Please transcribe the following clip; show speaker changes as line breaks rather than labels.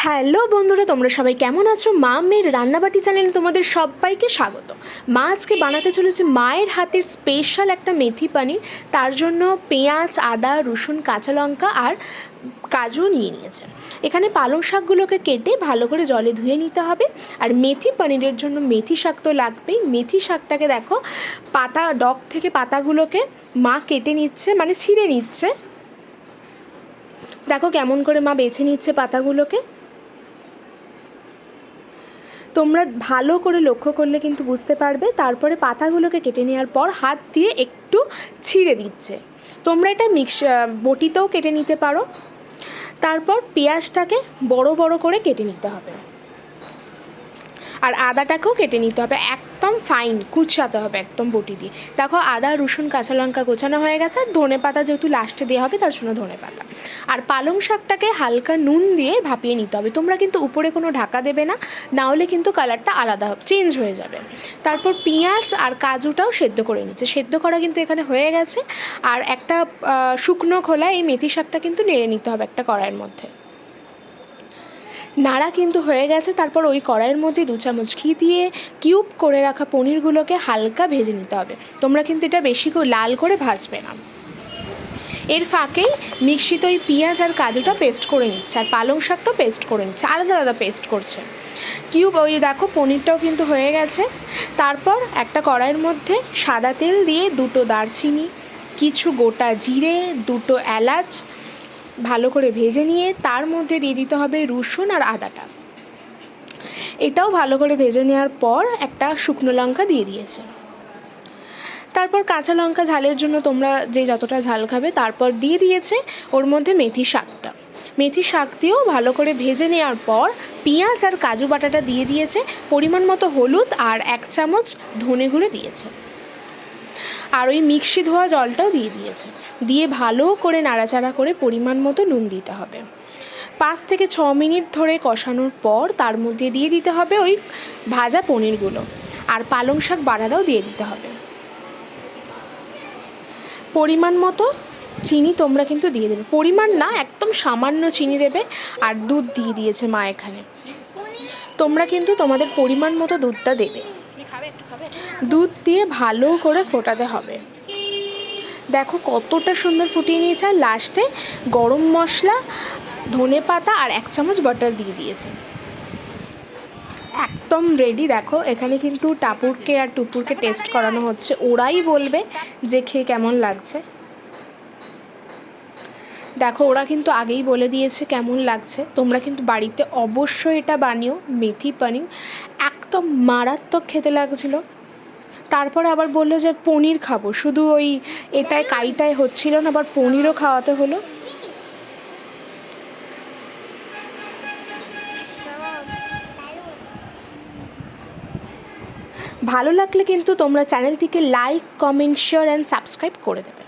Hello বন্ধুরা, তোমরা সবাই কেমন আছো? মা মেয়ের রান্নাবাটি চ্যানেলে তোমাদের সবাইকে স্বাগত। মা আজকে বানাতে চলেছে মায়ের হাতের স্পেশাল একটা মেথি পানির। তার জন্য পেঁয়াজ, আদা, রসুন, কাঁচা লঙ্কা আর কাজু নিয়ে নিয়েছে। এখানে পালং শাকগুলোকে কেটে ভালো করে জলে ধুয়ে নিতে হবে। আর মেথি পানিরের জন্য মেথি শাক তো লাগবেই। মেথি শাকটাকে দেখো, পাতা ডগ থেকে পাতাগুলোকে মা কেটে নিচ্ছে, মানে ছিঁড়ে নিচ্ছে। দেখো কেমন করে মা বেছে নিচ্ছে পাতাগুলোকে। তোমরা ভালো করে লক্ষ্য করলে কিন্তু বুঝতে পারবে। তারপরে পাতাগুলোকে কেটে নেওয়ার পর হাত দিয়ে একটু ছিঁড়ে দিচ্ছে। তোমরা এটা বটিতেও কেটে নিতে পারো। তারপর পেঁয়াজটাকে বড় বড় করে কেটে নিতে হবে, আর আদাটাকেও কেটে নিতে হবে, একদম ফাইন কুচাতে হবে একদম বটি দিয়ে। দেখো আদা, রসুন, কাঁচা লঙ্কা গোছানো হয়ে গেছে। আর ধনে পাতা যেহেতু লাস্টে দেওয়া হবে তার জন্য ধনে পাতা। আর পালং শাকটাকে হালকা নুন দিয়ে ভাপিয়ে নিতে হবে। তোমরা কিন্তু উপরে কোনো ঢাকা দেবে না, নাহলে কিন্তু কালারটা আলাদা চেঞ্জ হয়ে যাবে। তারপর পেঁয়াজ আর কাজুটাও সেদ্ধ করে নিচ্ছে। সেদ্ধ করা কিন্তু এখানে হয়ে গেছে। আর একটা শুকনো খোলা এই মেথি শাকটা কিন্তু নেড়ে নিতে হবে একটা কড়াইয়ের মধ্যে। নাড়া কিন্তু হয়ে গেছে। তারপর ওই কড়াইয়ের মধ্যে 2 চামচ ঘি দিয়ে কিউব করে রাখা পনিরগুলোকে হালকা ভেজে নিতে হবে। তোমরা কিন্তু এটা বেশি লাল করে ভাজবে না। এর ফাঁকেই মিক্সিতে ওই পেঁয়াজ আর কাজুটা পেস্ট করে নিচ্ছে, আর পালং শাকটাও পেস্ট করে নিচ্ছে, আলাদা আলাদা পেস্ট করছে। কিউব ওই দেখো পনিরটাও কিন্তু হয়ে গেছে। তারপর একটা কড়াইয়ের মধ্যে সাদা তেল দিয়ে 2টো দারচিনি, কিছু গোটা জিরে, 2টো এলাচ ভালো করে ভেজে নিয়ে তার মধ্যে দিয়ে দিতে হবে রসুন আর আদাটা। এটাও ভালো করে ভেজে নেওয়ার পর একটা শুকনো লঙ্কা দিয়ে দিয়েছে। তারপর কাঁচা লঙ্কা ঝালের জন্য তোমরা যে যতটা ঝাল খাবে তারপর দিয়ে দিয়েছে ওর মধ্যে মেথি শাকটা। মেথি শাক দিয়েও ভালো করে ভেজে নেওয়ার পর পেঁয়াজ আর কাজু বাটাটা দিয়ে দিয়েছে। পরিমাণ মতো হলুদ আর 1 চামচ ধনে গুঁড়ো দিয়েছে। আর ওই মিক্সি ধোয়া জলটাও দিয়ে দিয়েছে। দিয়ে ভালো করে নাড়াচাড়া করে পরিমাণ মতো নুন দিতে হবে। 5 থেকে 6 মিনিট ধরে কষানোর পর তার মধ্যে দিয়ে দিতে হবে ওই ভাজা পনিরগুলো, আর পালং শাক বাটাটাও দিয়ে দিতে হবে। পরিমাণ মতো চিনি তোমরা কিন্তু দিয়ে দেবে, পরিমাণ না একদম সামান্য চিনি দেবে। আর দুধ দিয়ে দিয়েছে মা এখানে। তোমরা কিন্তু তোমাদের পরিমাণ মতো দুধটা দেবে। দুধ দিয়ে ভালো করে ফোটাতে হবে। দেখো কতটা সুন্দর ফুটিয়ে নিয়েছে। আর লাস্টে গরম মশলা, ধনে পাতা আর 1 চামচ বাটার দিয়ে দিয়েছে। একদম রেডি। দেখো এখানে কিন্তু টাপুরকে আর টুপুরকে টেস্ট করানো হচ্ছে, ওরাই বলবে যে খেয়ে কেমন লাগছে। দেখো ওরা কিন্তু আগেই বলে দিয়েছে কেমন লাগছে। তোমরা কিন্তু বাড়িতে অবশ্যই এটা বানিও। মেথি পানির একদম মারাত্মক খেতে লাগছিলো। তারপরে আবার বললো যে পনির খাবো, শুধু ওই এটায় কাইটায় হচ্ছিল না, আবার পনিরও খাওয়াতে হলো। ভালো লাগলে কিন্তু তোমরা চ্যানেলটিকে like, comment, share and subscribe করে দেবে।